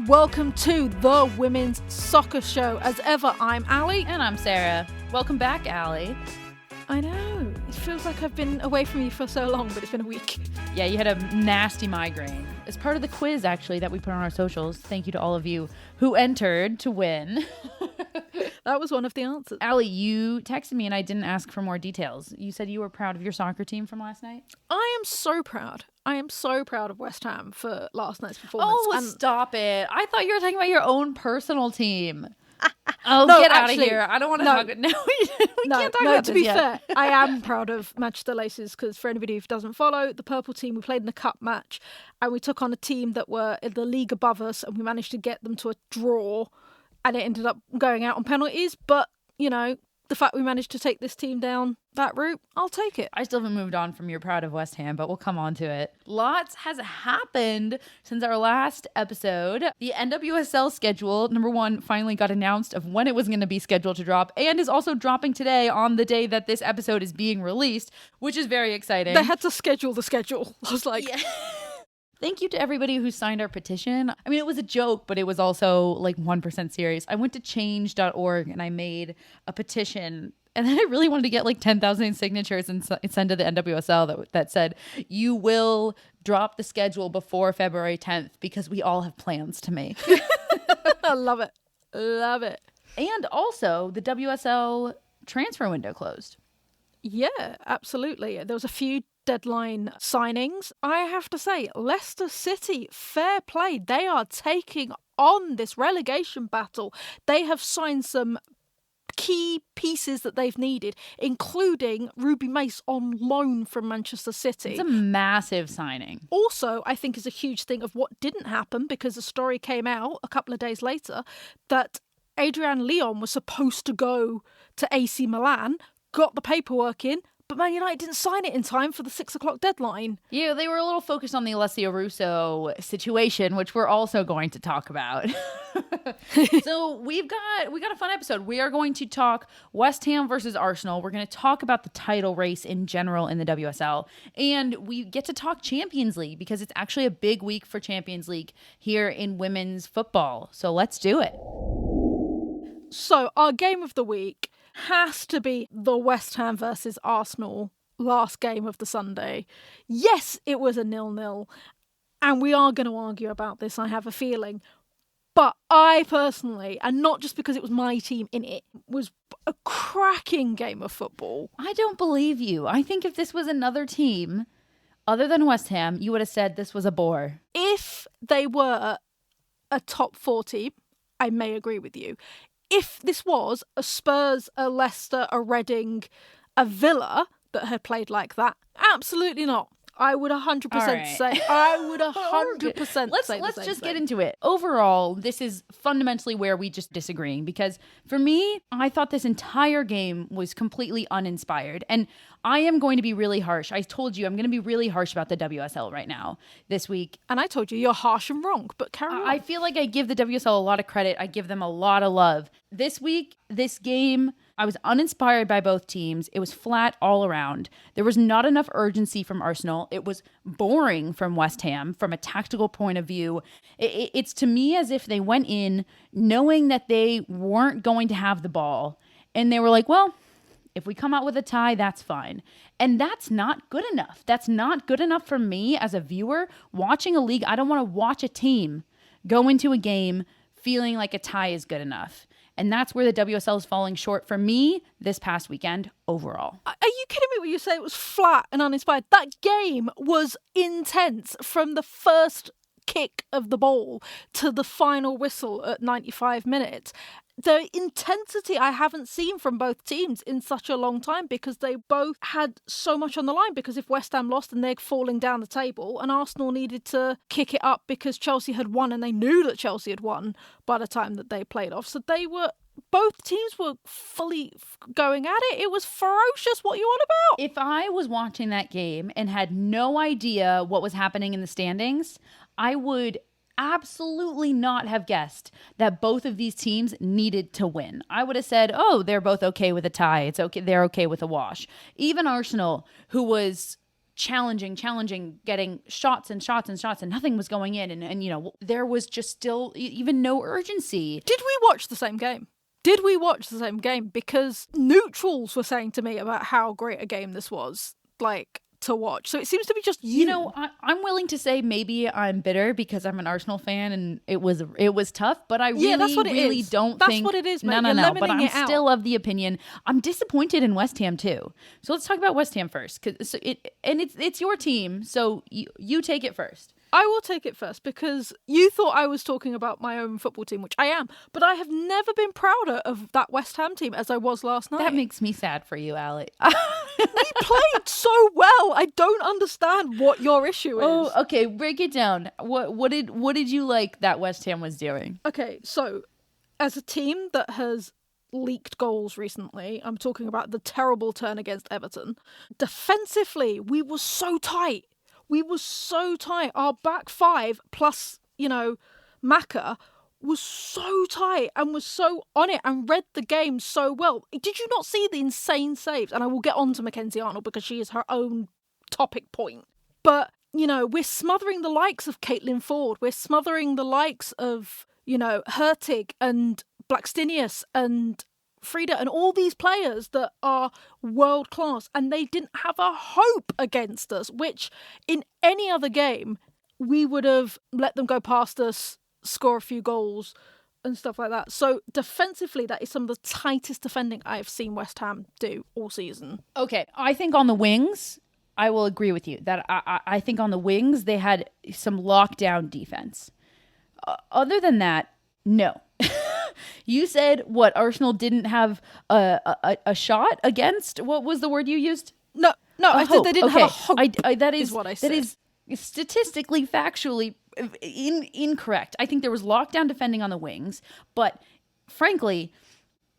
and welcome to the Women's Soccer Show. As ever, I'm Allie. And I'm Sarah. Welcome back, Allie. I know. It feels like I've been away from you for so long, but it's been a week. Yeah, you had a nasty migraine. It's part of the quiz, actually, that we put on our socials. Thank you to all of you who entered to win. That was one of the answers. Allie, you texted me and I didn't ask for more details. You said you were proud of your soccer team from last night? I am so proud. I am so proud of West Ham for last night's performance. Oh, stop it. I thought you were talking about your own personal team. No, get out of actually, here. I don't want to talk. No, we can't talk about this to be yet. fair, I am proud of Manchester Laces because for anybody who doesn't follow, the purple team, we played in a cup match and we took on a team that were in the league above us and we managed to get them to a draw and it ended up going out on penalties. But, you know, the fact we managed to take this team down that route, I'll take it. I still haven't moved on from your proud of West Ham, but we'll come on to it. Lots has happened since our last episode. The NWSL schedule, number one, finally got announced of when it was going to be scheduled to drop and is also dropping today on the day that this episode is being released, which is very exciting. They had to schedule the schedule. I was like... Yeah. Thank you to everybody who signed our petition. I mean, it was a joke, but it was also like 1% serious. I went to change.org and I made a petition. And then I really wanted to get like 10,000 signatures and send to the NWSL that said, you will drop the schedule before February 10th because we all have plans to make. I love it. Love it. And also the WSL transfer window closed. Yeah, absolutely. There was a few deadline signings. I have to say, Leicester City, fair play. They are taking on this relegation battle. They have signed some key pieces that they've needed, including Ruby Mace on loan from Manchester City. It's a massive signing. Also, I think is a huge thing of what didn't happen because the story came out a couple of days later that Adrian Leon was supposed to go to AC Milan, got the paperwork in, but Man United didn't sign it in time for the 6 o'clock deadline. Yeah, they were a little focused on the Alessio Russo situation, which we're also going to talk about. So we got a fun episode. We are going to talk West Ham versus Arsenal. We're going to talk about the title race in general in the WSL. And we get to talk Champions League because it's actually a big week for Champions League here in women's football. So let's do it. So our game of the week has to be the West Ham versus Arsenal last game of the Sunday. Yes, it was a 0-0, and we are going to argue about this, I have a feeling. But I personally, and not just because it was my team in it, was a cracking game of football. I don't believe you. I think if this was another team other than West Ham, you would have said this was a bore. If they were a top 4 team, I may agree with you. If this was a Spurs, a Leicester, a Reading, a Villa that had played like that, absolutely not. I would 100% say. I would 100% say. Let's just get into it. Overall, this is fundamentally where we just disagreeing because for me, I thought this entire game was completely uninspired, and I am going to be really harsh. I told you I'm going to be really harsh about the WSL right now this week. And I told you you're harsh and wrong, but carry on. I feel like I give the WSL a lot of credit. I give them a lot of love. This week, this game, I was uninspired by both teams. It was flat all around. There was not enough urgency from Arsenal. It was boring from West Ham from a tactical point of view. It's to me as if they went in knowing that they weren't going to have the ball. And they were like, well, if we come out with a tie, that's fine. And that's not good enough. That's not good enough for me as a viewer watching a league. I don't want to watch a team go into a game feeling like a tie is good enough. And that's where the WSL is falling short for me this past weekend overall. Are you kidding me when you say it was flat and uninspired? That game was intense from the first kick of the ball to the final whistle at 95 minutes. The intensity I haven't seen from both teams in such a long time because they both had so much on the line because if West Ham lost and they're falling down the table and Arsenal needed to kick it up because Chelsea had won and they knew that Chelsea had won by the time that they played off. So both teams were fully going at it. It was ferocious. What you on about? If I was watching that game and had no idea what was happening in the standings, I would absolutely not have guessed that both of these teams needed to win. I would have said, oh, they're both okay with a tie. It's okay. They're okay with a wash. Even Arsenal, who was challenging, getting shots and nothing was going in. And there was just still even no urgency. Did we watch the same game? Because neutrals were saying to me about how great a game this was, like, to watch. So it seems to be just you. I'm willing to say maybe I'm bitter because I'm an Arsenal fan and it was tough, but I really, that's what it really is. don't That's think... what it is, mate. No, but I'm still of the opinion. I'm disappointed in West Ham too. So let's talk about West Ham first. It's your team, so you take it first. I will take it first because you thought I was talking about my own football team, which I am, but I have never been prouder of that West Ham team as I was last night. That makes me sad for you, Allie. We played so well. I don't understand what your issue is. Oh, okay, break it down. What did you like that West Ham was doing? Okay, so as a team that has leaked goals recently, I'm talking about the terrible turn against Everton. Defensively, we were so tight. Our back five plus, Maka was so tight and was so on it and read the game so well. Did you not see the insane saves? And I will get on to Mackenzie Arnold because she is her own topic point. But, we're smothering the likes of Caitlin Ford. We're smothering the likes of, Hurtig and Blackstenius and Frida and all these players that are world class, and they didn't have a hope against us, which in any other game we would have let them go past us, score a few goals and stuff like that. So defensively, that is some of the tightest defending I have seen West Ham do all season. Okay, I think on the wings, I will agree with you that I think on the wings they had some lockdown defense. Other than that, no. You said what, Arsenal didn't have a shot against? What was the word you used? No, I said they didn't have a hope. That is what I said. That is statistically, factually incorrect. I think there was lockdown defending on the wings, but frankly,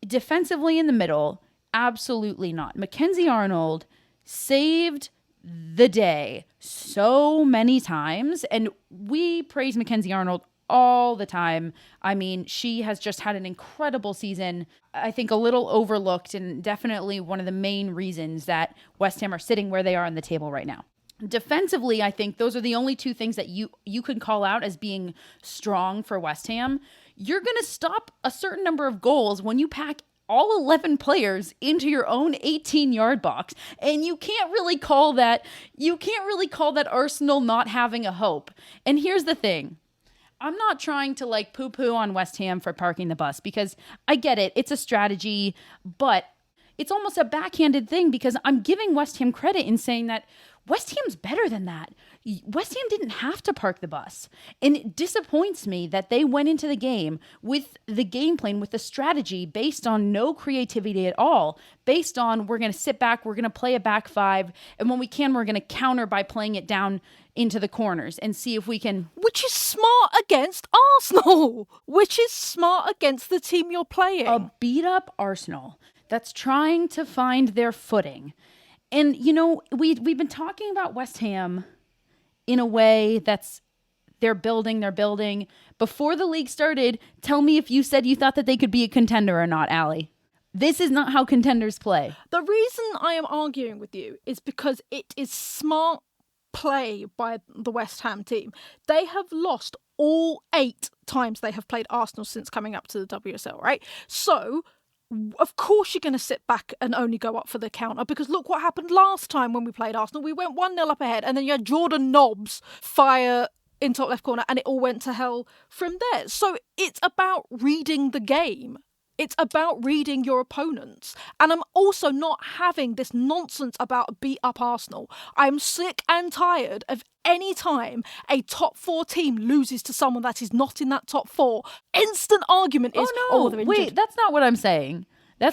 defensively in the middle, absolutely not. Mackenzie Arnold saved the day so many times, and we praise Mackenzie Arnold all the time. I mean, she has just had an incredible season. I think a little overlooked and definitely one of the main reasons that West Ham are sitting where they are on the table right now. Defensively, I think those are the only two things that you can call out as being strong for West Ham. You're going to stop a certain number of goals when you pack all 11 players into your own 18-yard box, and you can't really call that Arsenal not having a hope. And here's the thing. I'm not trying to poo-poo on West Ham for parking the bus because I get it. It's a strategy, but it's almost a backhanded thing because I'm giving West Ham credit in saying that West Ham's better than that. West Ham didn't have to park the bus. And it disappoints me that they went into the game with the game plan, with the strategy based on no creativity at all, based on we're going to sit back, we're going to play a back five, and when we can, we're going to counter by playing it down into the corners and see if we can... Which is smart against Arsenal. Which is smart against the team you're playing. A beat-up Arsenal that's trying to find their footing. And, we've been talking about West Ham in a way that's they're building. Before the league started, tell me if you said you thought that they could be a contender or not, Allie. This is not how contenders play. The reason I am arguing with you is because it is smart play by the West Ham team. They have lost all 8 times they have played Arsenal since coming up to the WSL, right? So, of course you're going to sit back and only go up for the counter because look what happened last time when we played Arsenal. We went 1-0 up ahead and then you had Jordan Nobbs fire in top left corner and it all went to hell from there. So it's about reading the game. It's about reading your opponents. And I'm also not having this nonsense about a beat-up Arsenal. I'm sick and tired of any time a top 4 team loses to someone that is not in that top 4. Instant argument is, they're injured. Wait, that's not what I'm saying. The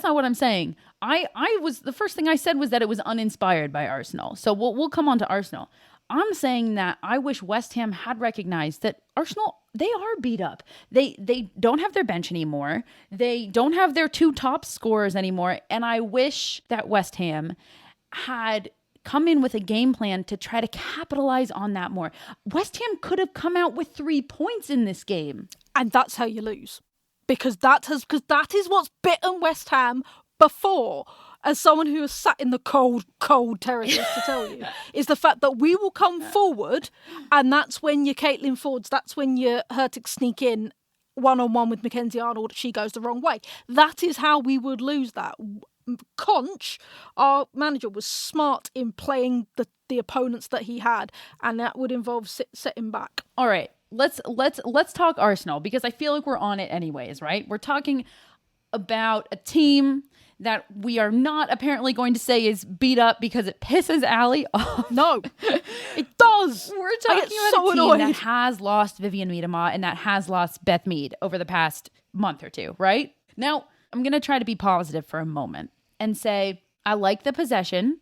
first thing I said was that it was uninspired by Arsenal. So we'll come on to Arsenal. I'm saying that I wish West Ham had recognized that Arsenal, they are beat up. They don't have their bench anymore. They don't have their 2 top scorers anymore. And I wish that West Ham had come in with a game plan to try to capitalize on that more. West Ham could have come out with 3 points in this game. And that's how you lose. Because that is what's bitten West Ham before. as someone who has sat in the cold terraces to tell you, is the fact that we will come forward, and that's when your Caitlin Fords, that's when your Hurtig sneak in one-on-one with Mackenzie Arnold, she goes the wrong way. That is how we would lose that. Conch, our manager, was smart in playing the opponents that he had, and that would involve setting back. All right, let's talk Arsenal, because I feel like we're on it anyways, right? We're talking about a team that we are not apparently going to say is beat up because it pisses Allie off. No, it does. We're talking about a team that has lost Vivian Miedema and that has lost Beth Mead over the past month or two, right? Now, I'm going to try to be positive for a moment and say I like the possession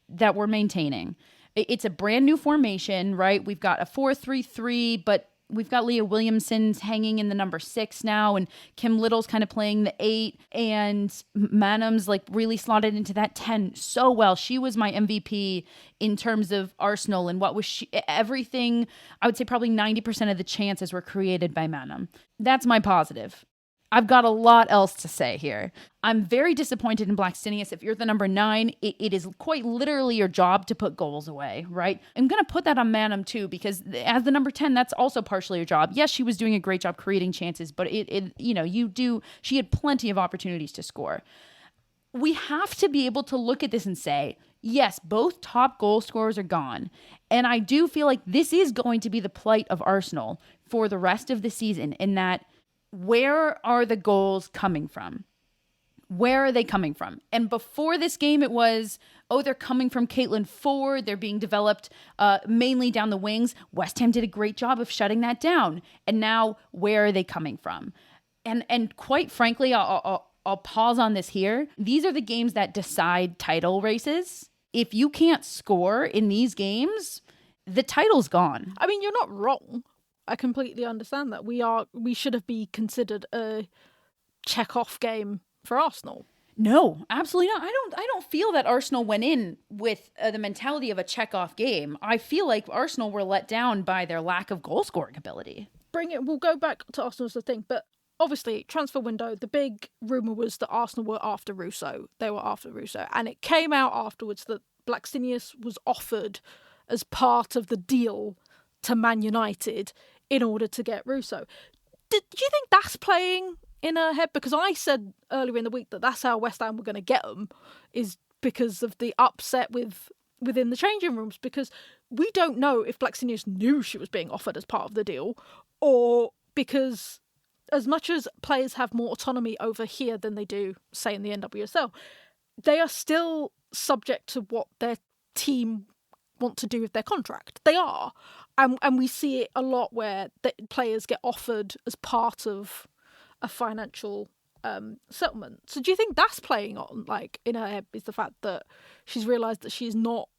that we're maintaining. It's a brand new formation, right? We've got a 4-3-3, but we've got Leah Williamson's hanging in the number 6 now, and Kim Little's kind of playing the 8, and Manham's like really slotted into that 10 so well. She was my MVP in terms of Arsenal, and what was she? Everything, I would say probably 90% of the chances were created by Manham. That's my positive. I've got a lot else to say here. I'm very disappointed in Blackstenius. If you're the number 9, it is quite literally your job to put goals away, right? I'm going to put that on Manham too, because as the number 10, that's also partially your job. Yes, she was doing a great job creating chances, but she had plenty of opportunities to score. We have to be able to look at this and say, yes, both top goal scorers are gone. And I do feel like this is going to be the plight of Arsenal for the rest of the season, in that where are the goals coming from? Where are they coming from? And before this game, it was, they're coming from Caitlin Ford. They're being developed mainly down the wings. West Ham did a great job of shutting that down. And now, where are they coming from? And quite frankly, I'll pause on this here. These are the games that decide title races. If you can't score in these games, the title's gone. I mean, you're not wrong. I completely understand that. We should have been considered a check-off game for Arsenal. No, absolutely not. I don't feel that Arsenal went in with the mentality of a check-off game. I feel like Arsenal were let down by their lack of goal-scoring ability. We'll go back to Arsenal as the thing, but obviously, transfer window, the big rumour was that Arsenal were after Russo. They were after Russo. And it came out afterwards that Blackstenius was offered as part of the deal to Man United in order to get Russo. Do you think that's playing in her head? Because I said earlier in the week that that's how West Ham were going to get them, is because of the upset within the changing rooms, because we don't know if Blackstenius knew she was being offered as part of the deal, or because as much as players have more autonomy over here than they do, say, in the NWSL, they are still subject to what their team want to do with their contract. They are. And we see it a lot where the players get offered as part of a financial settlement. So do you think that's playing on, like, in her head, is the fact that she's realised that she's not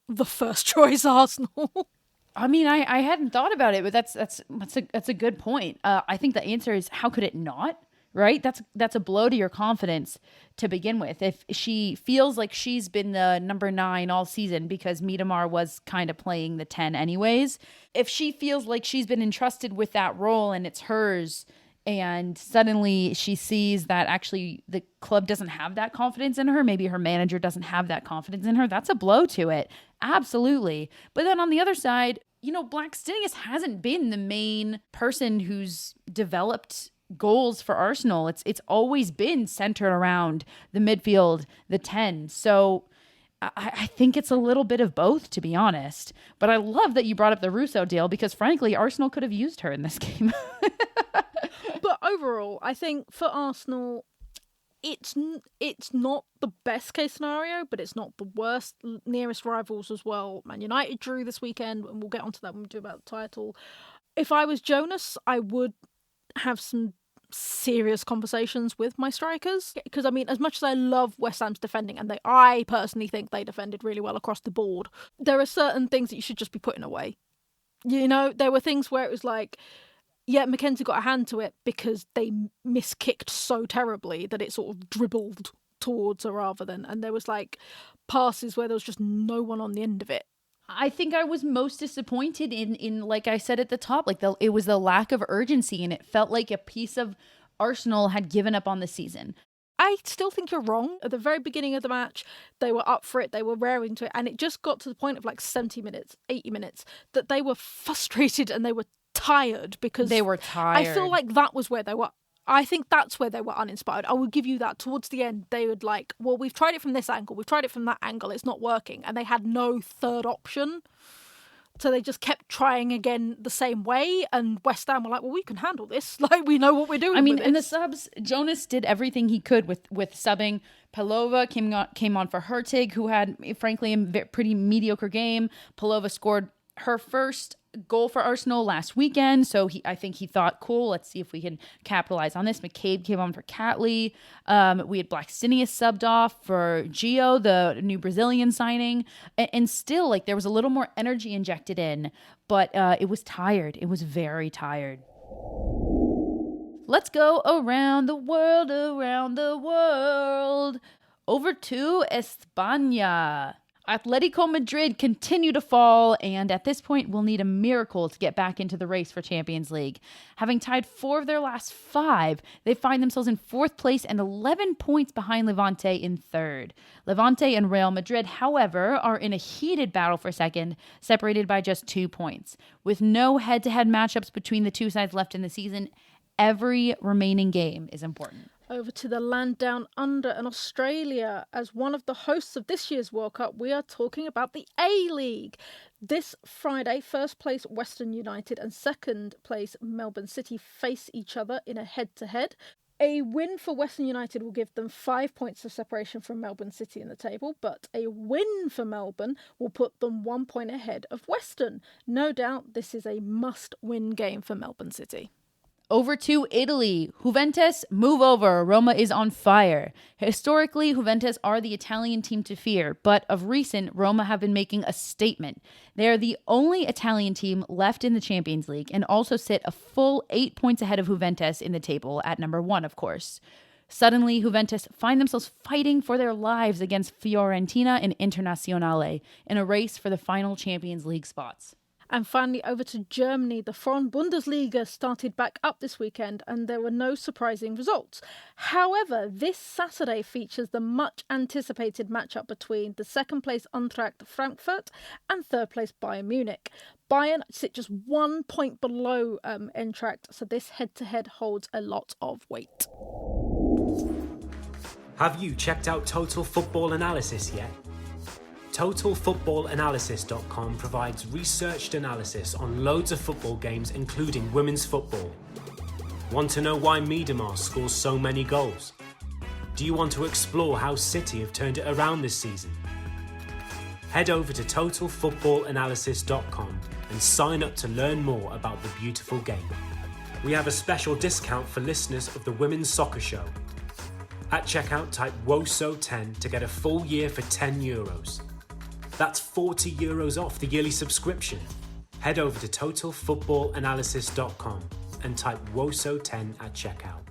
the first choice Arsenal? I mean, I hadn't thought about it, but that's a good point. I think the answer is, how could it not? Right? That's a blow to your confidence to begin with. If she feels like she's been the number 9 all season because Miedemar was kind of playing the 10 anyways, if she feels like she's been entrusted with that role and it's hers, and suddenly she sees that actually the club doesn't have that confidence in her, maybe her manager doesn't have that confidence in her, that's a blow to it. Absolutely. But then on the other side, Blackstenius hasn't been the main person who's developed goals for Arsenal. It's always been centered around the midfield, the 10. So I think it's a little bit of both, to be honest. But I love that you brought up the Russo deal, because frankly, Arsenal could have used her in this game. But overall, I think for Arsenal, it's not the best case scenario, but it's not the worst. Nearest rivals as well. Man United drew this weekend, and we'll get onto that when we do about the title. If I was Jonas, I would have some serious conversations with my strikers, because I mean, as much as I love West Ham's defending, and I personally think they defended really well across the board, there are certain things that you should just be putting away. There were things where it was like, yeah, Mackenzie got a hand to it because they miskicked so terribly that it sort of dribbled towards her rather than, and there was like passes where there was just no one on the end of it. I think I was most disappointed in like I said at the top, like it was the lack of urgency, and it felt like a piece of Arsenal had given up on the season. I still think you're wrong. At the very beginning of the match, they were up for it, they were raring to it, and it just got to the point of like 70 minutes, 80 minutes, that they were frustrated and they were tired because They were tired. I feel like that was where they were. I think that's where they were uninspired. I will give you that. Towards the end, they would like, well, we've tried it from this angle, we've tried it from that angle, it's not working. And they had no third option. So they just kept trying again the same way, and West Ham were like, well, we can handle this. Like, we know what we're doing. I mean, in the subs, Jonas did everything he could with subbing. Pelova came on for Hurtig, who had, frankly, a pretty mediocre game. Pelova scored her first goal for Arsenal last weekend, so I think he thought, cool, let's see if we can capitalize on this. McCabe came on for Catley. We had Blackstenius subbed off for Gio, the new Brazilian signing, and still, like, there was a little more energy injected in, but it was tired. It was very tired. Let's go around the world, over to España. Atletico Madrid continue to fall, and at this point will need a miracle to get back into the race for Champions League. Having tied 4 of their last 5, they find themselves in 4th place and 11 points behind Levante in 3rd. Levante and Real Madrid, however, are in a heated battle for 2nd, separated by just 2 points. With no head-to-head matchups between the two sides left in the season, every remaining game is important. Over to the land down under and Australia. As one of the hosts of this year's World Cup, we are talking about the A-League. This Friday, 1st place Western United and 2nd place Melbourne City face each other in a head-to-head. A win for Western United will give them 5 points of separation from Melbourne City in the table, but a win for Melbourne will put them 1 point ahead of Western. No doubt this is a must-win game for Melbourne City. Over to Italy. Juventus, move over. Roma is on fire. Historically, Juventus are the Italian team to fear, but of recent, Roma have been making a statement. They are the only Italian team left in the Champions League and also sit a full 8 points ahead of Juventus in the table at number 1, of course. Suddenly, Juventus find themselves fighting for their lives against Fiorentina and Internazionale in a race for the final Champions League spots. And finally, over to Germany. The Frauen Bundesliga started back up this weekend and there were no surprising results. However, this Saturday features the much anticipated matchup between the 2nd place Eintracht Frankfurt and 3rd place Bayern Munich. Bayern sit just 1 point below Eintracht, so this head-to-head holds a lot of weight. Have you checked out Total Football Analysis yet? TotalFootballAnalysis.com provides researched analysis on loads of football games, including women's football. Want to know why Miedemar scores so many goals? Do you want to explore how City have turned it around this season? Head over to TotalFootballAnalysis.com and sign up to learn more about the beautiful game. We have a special discount for listeners of the Women's Soccer Show. At checkout, type WOSO10 to get a full year for €10. That's €40 off the yearly subscription. Head over to TotalFootballAnalysis.com and type WOSO10 at checkout.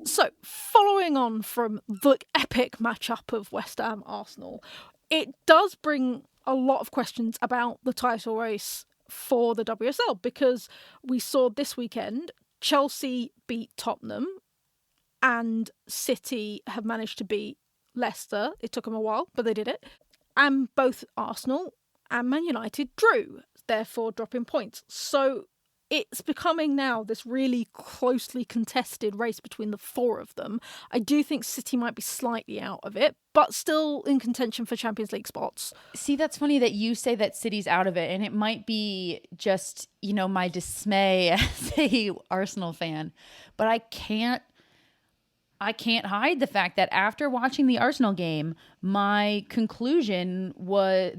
So, following on from the epic matchup of West Ham Arsenal, it does bring a lot of questions about the title race for the WSL, because we saw this weekend Chelsea beat Tottenham and City have managed to beat Leicester. It took them a while, but they did it. And both Arsenal and Man United drew, therefore dropping points. So it's becoming now this really closely contested race between the 4 of them. I do think City might be slightly out of it, but still in contention for Champions League spots. See, that's funny that you say that City's out of it, and it might be just, my dismay as a Arsenal fan, but I can't hide the fact that after watching the Arsenal game, my conclusion was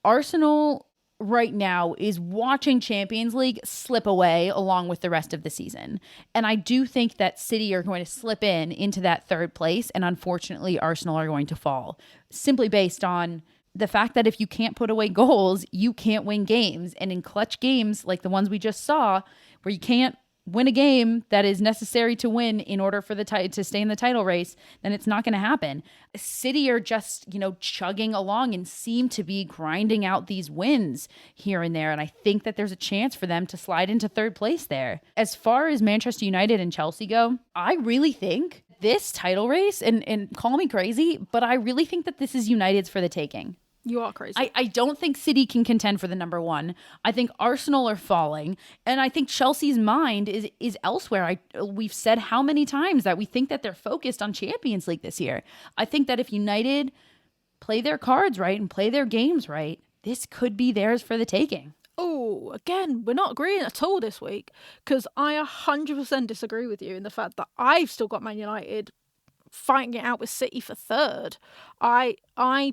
Arsenal right now is watching Champions League slip away along with the rest of the season. And I do think that City are going to slip into that 3rd place, and unfortunately Arsenal are going to fall, simply based on the fact that if you can't put away goals, you can't win games. And in clutch games like the ones we just saw, where you can't win a game that is necessary to win in order for the to stay in the title race, then it's not going to happen. City are just, chugging along and seem to be grinding out these wins here and there. And I think that there's a chance for them to slide into third place there. As far as Manchester United and Chelsea go, I really think this title race, and call me crazy, but I really think that this is United's for the taking. You are crazy. I don't think City can contend for the number one. I think Arsenal are falling. And I think Chelsea's mind is elsewhere. We've said how many times that we think that they're focused on Champions League this year. I think that if United play their cards right and play their games right, this could be theirs for the taking. Oh, again, we're not agreeing at all this week, because I 100% disagree with you in the fact that I've still got Man United fighting it out with City for third. I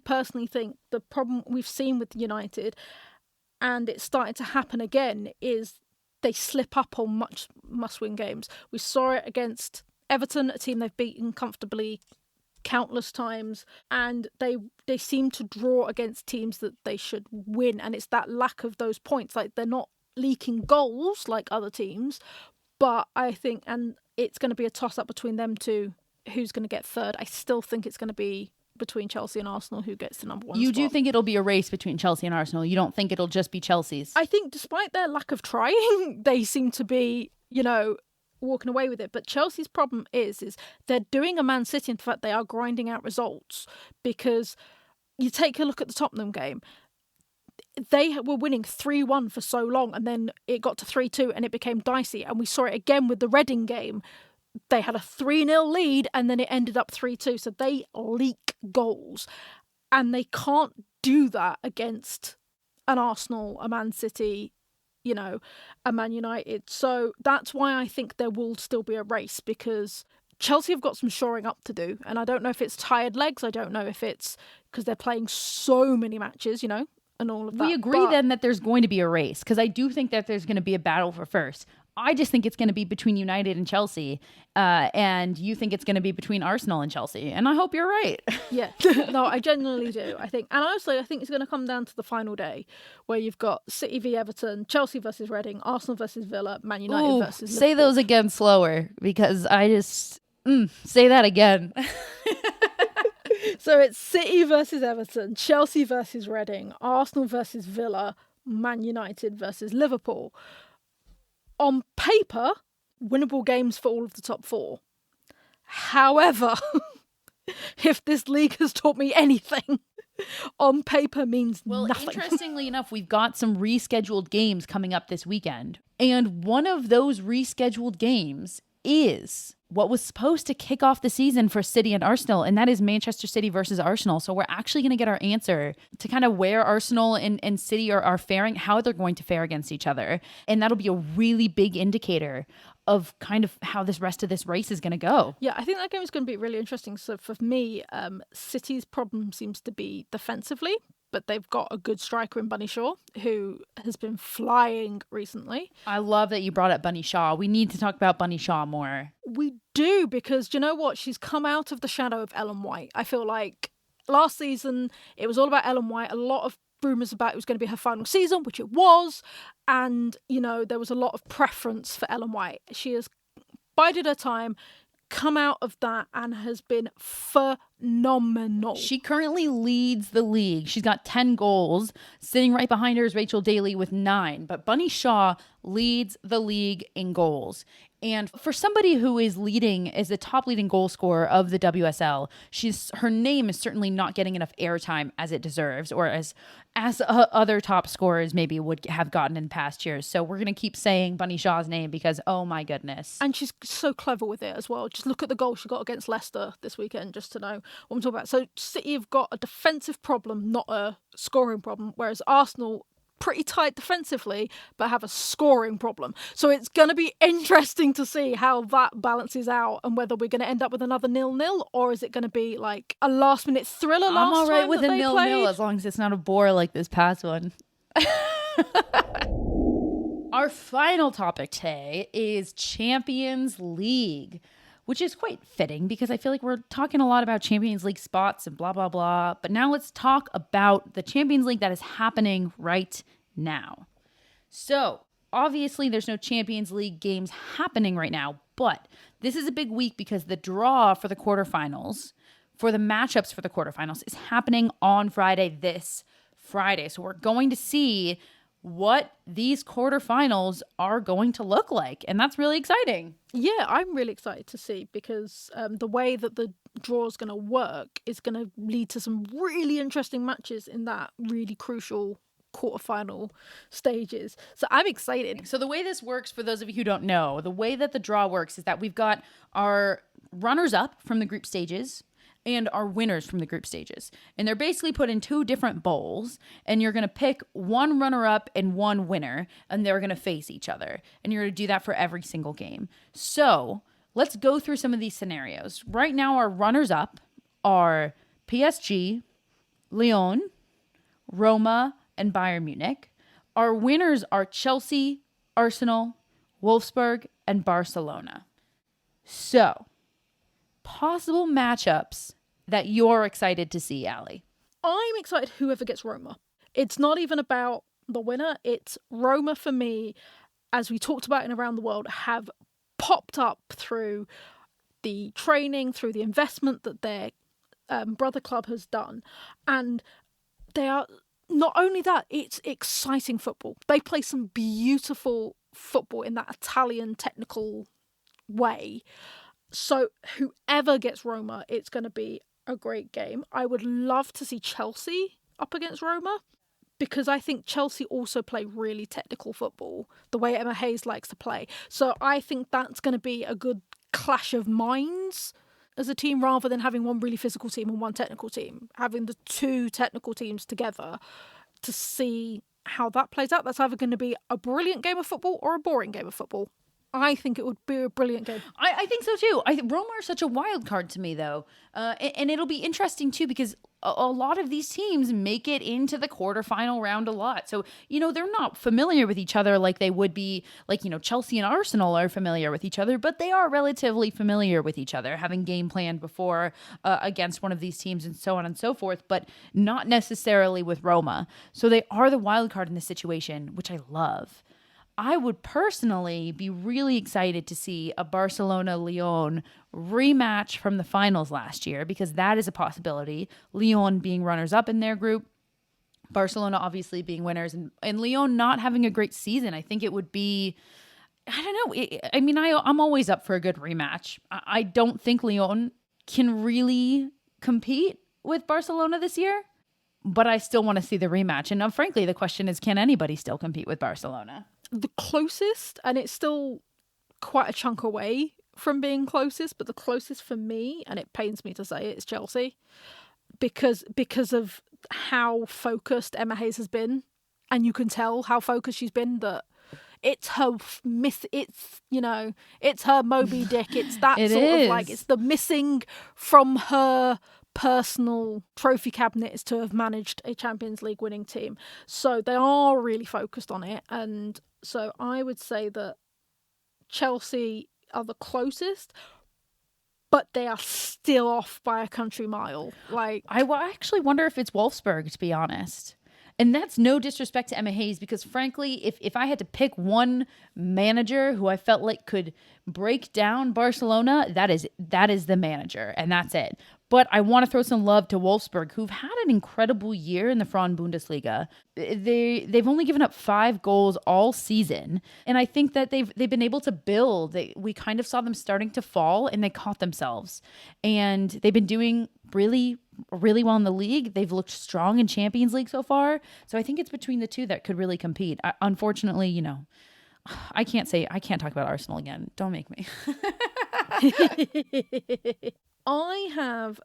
personally think the problem we've seen with United, and it's starting to happen again, is they slip up on much must-win games. We saw it against Everton, a team they've beaten comfortably countless times, and they seem to draw against teams that they should win, and it's that lack of those points. Like, they're not leaking goals like other teams, but I think, and it's going to be a toss-up between them two, who's going to get third. I still think it's going to be between Chelsea and Arsenal who gets the number one spot. Do think it'll be a race between Chelsea and Arsenal? You don't think it'll just be Chelsea's? I think despite their lack of trying, they seem to be, walking away with it. But Chelsea's problem is they're doing a Man City in the fact they are grinding out results, because you take a look at the Tottenham game. They were winning 3-1 for so long, and then it got to 3-2 and it became dicey. And we saw it again with the Reading game. They had a 3-0 lead and then it ended up 3-2. So they leak goals, and they can't do that against an Arsenal, a Man City, a Man United. So that's why I think there will still be a race, because Chelsea have got some shoring up to do. And I don't know if it's tired legs. I don't know if it's because they're playing so many matches, and all of that. We agree then that there's going to be a race, because I do think that there's going to be a battle for first. I just think it's going to be between United and Chelsea, and you think it's going to be between Arsenal and Chelsea, and I hope you're right. Yeah, no, I genuinely do. I think it's going to come down to the final day, where you've got City v Everton, Chelsea versus Reading, Arsenal versus Villa, Man United versus Liverpool. Say those again slower, because I just say that again. So it's City versus Everton, Chelsea versus Reading, Arsenal versus Villa, Man United versus Liverpool. On paper, winnable games for all of the top four. However, if this league has taught me anything, on paper means nothing. Interestingly enough, we've got some rescheduled games coming up this weekend. And one of those rescheduled games is what was supposed to kick off the season for City and Arsenal, and that is Manchester City versus Arsenal. So we're actually going to get our answer to kind of where Arsenal and City are faring, how they're going to fare against each other. And that'll be a really big indicator of kind of how this rest of this race is going to go. Yeah, I think that game is going to be really interesting. So for me, City's problem seems to be defensively, but they've got a good striker in Bunny Shaw, who has been flying recently. I love that you brought up Bunny Shaw. We need to talk about Bunny Shaw more. We do, because do you know what? She's come out of the shadow of Ellen White. I feel like last season, it was all about Ellen White. A lot of rumours about it was going to be her final season, which it was. And, there was a lot of preference for Ellen White. She has bided her time, come out of that, and has been phenomenal. She currently leads the league. She's got 10 goals. Sitting right behind her is Rachel Daly with 9. But Bunny Shaw leads the league in goals. And for somebody who is leading as the top leading goal scorer of the WSL, her name is certainly not getting enough airtime as it deserves, or as other top scorers maybe would have gotten in past years. So we're going to keep saying Bunny Shaw's name because, oh my goodness. And she's so clever with it as well. Just look at the goal she got against Leicester this weekend, just to know what I'm talking about. So City have got a defensive problem, not a scoring problem, whereas Arsenal pretty tight defensively but have a scoring problem. So it's going to be interesting to see how that balances out, and whether we're going to end up with another 0-0, or is it going to be like a last minute thriller. I'm all right with a 0-0 as long as it's not a bore like this past one. Our final topic today is Champions League, which is quite fitting because I feel like we're talking a lot about Champions League spots and blah, blah, blah. But now let's talk about the Champions League that is happening right now. So obviously there's no Champions League games happening right now, but this is a big week because the draw for the quarterfinals, for the matchups for the quarterfinals, is happening on Friday, this Friday. So we're going to see what these quarterfinals are going to look like. And that's really exciting. Yeah, I'm really excited to see because the way that the draw is going to work is going to lead to some really interesting matches in that really crucial quarterfinal stages. So I'm excited. So the way this works, for those of you who don't know, the way that the draw works is that we've got our runners-up from the group stages and our winners from the group stages. And they're basically put in two different bowls, and you're going to pick one runner-up and one winner, and they're going to face each other. And you're going to do that for every single game. So let's go through some of these scenarios. Right now, our runners-up are PSG, Lyon, Roma, and Bayern Munich. Our winners are Chelsea, Arsenal, Wolfsburg, and Barcelona. So, possible matchups that you're excited to see, Allie. I'm excited whoever gets Roma. It's not even about the winner. It's Roma for me, as we talked about in Around the World, have popped up through the training, through the investment that their brother club has done. And they are, not only that, it's exciting football. They play some beautiful football in that Italian technical way. So whoever gets Roma, it's going to be a great game. I would love to see Chelsea up against Roma because I think Chelsea also play really technical football, the way Emma Hayes likes to play. So I think that's going to be a good clash of minds as a team rather than having one really physical team and one technical team. Having the two technical teams together to see how that plays out. That's either going to be a brilliant game of football or a boring game of football. I think it would be a brilliant game. I think so too. Roma are such a wild card to me, though. And it'll be interesting, too, because a lot of these teams make it into the quarterfinal round a lot. So, they're not familiar with each other like they would be, like, Chelsea and Arsenal are familiar with each other, but they are relatively familiar with each other, having game planned before against one of these teams and so on and so forth, but not necessarily with Roma. So they are the wild card in this situation, which I love. I would personally be really excited to see a Barcelona-Lyon rematch from the finals last year because that is a possibility. Lyon being runners-up in their group, Barcelona obviously being winners, and Lyon not having a great season. I think it would be, I don't know. I'm always up for a good rematch. I don't think Lyon can really compete with Barcelona this year, but I still want to see the rematch. And frankly, the question is, can anybody still compete with Barcelona? The closest, and it's still quite a chunk away from being closest, but the closest for me, and it pains me to say it, is Chelsea, because of how focused Emma Hayes has been, and you can tell how focused she's been. That it's her it's her Moby Dick. It's that it sort is. of like it's the missing from her personal trophy cabinet is to have managed a Champions League winning team. So they are really focused on it, and so I would say that Chelsea are the closest, but they are still off by a country mile. Like, I actually wonder if it's Wolfsburg, to be honest. And that's no disrespect to Emma Hayes, because frankly, if I had to pick one manager who I felt like could break down Barcelona, that is the manager, and that's it. But I want to throw some love to Wolfsburg, who've had an incredible year in the Frauen Bundesliga. They've only given up 5 goals all season, and I think that they've been able to build. We kind of saw them starting to fall, and they caught themselves. And they've been doing really, really well in the league. They've looked strong in Champions League so far. So I think it's between the two that could really compete. Unfortunately, I can't talk about Arsenal again. Don't make me. I have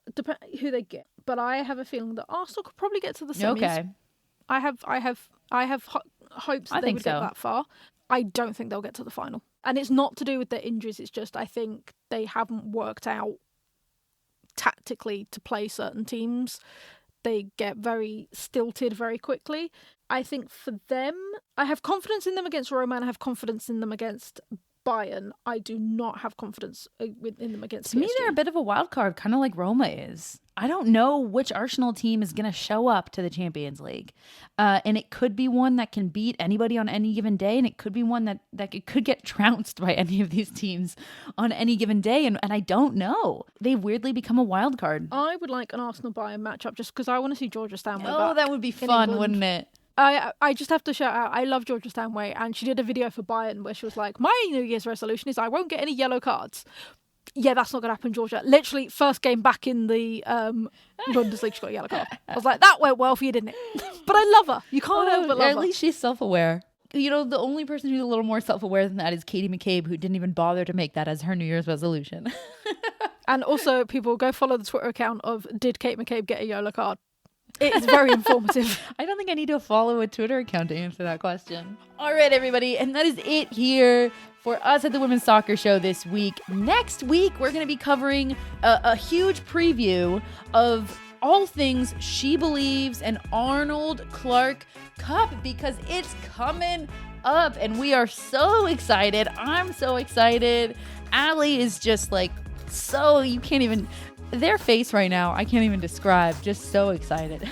who they get, but I have a feeling that Arsenal could probably get to the semis. Okay. I have hopes that they would get that far. I don't think they'll get to the final, and it's not to do with their injuries. It's just I think they haven't worked out tactically to play certain teams. They get very stilted very quickly. I think for them, I have confidence in them against Roma, and I have confidence in them against Bayern, I do not have confidence in them against To PSG. me, they're a bit of a wild card, kind of like Roma is. I don't know which Arsenal team is going to show up to the Champions League. And it could be one that can beat anybody on any given day. And it could be one that it could get trounced by any of these teams on any given day. And I don't know. They've weirdly become a wild card. I would like an Arsenal-Bayern matchup just because I want to see Georgia Stanway Oh, back that would be fun, England. wouldn't it? I just have to shout out, I love Georgia Stanway, and she did a video for Bayern where she was like, my New Year's resolution is I won't get any yellow cards. Yeah, that's not going to happen, Georgia. Literally, first game back in the Bundesliga, she got a yellow card. I was like, that went well for you, didn't it? But I love her. You can't help but love her. At least she's self-aware. You know, the only person who's a little more self-aware than that is Katie McCabe, who didn't even bother to make that as her New Year's resolution. And also, people go follow the Twitter account of Did Kate McCabe get a yellow card? It is very informative. I don't think I need to follow a Twitter account to answer that question. All right, everybody. And that is it here for us at the Women's Soccer Show this week. Next week, we're going to be covering a huge preview of all things She Believes and Arnold Clark Cup, because it's coming up and we are so excited. I'm so excited. Allie is just like, so you can't even... Their face right now, I can't even describe. Just so excited.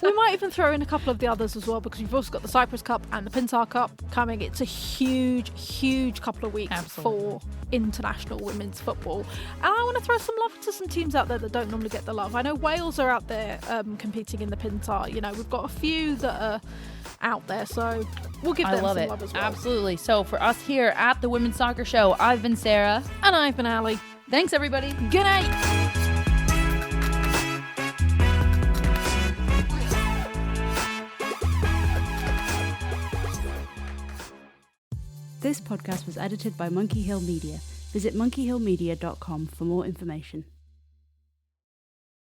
We might even throw in a couple of the others as well, because we've also got the Cyprus Cup and the Pintar Cup coming. It's a huge, huge couple of weeks for international women's football. And I want to throw some love to some teams out there that don't normally get the love. I know Wales are out there competing in the Pintar. You know, we've got a few that are out there, so we'll give them some love as well. Absolutely. So for us here at the Women's Soccer Show, I've been Sarah. And I've been Allie. Thanks, everybody. Good night. This podcast was edited by Monkey Hill Media. Visit monkeyhillmedia.com for more information.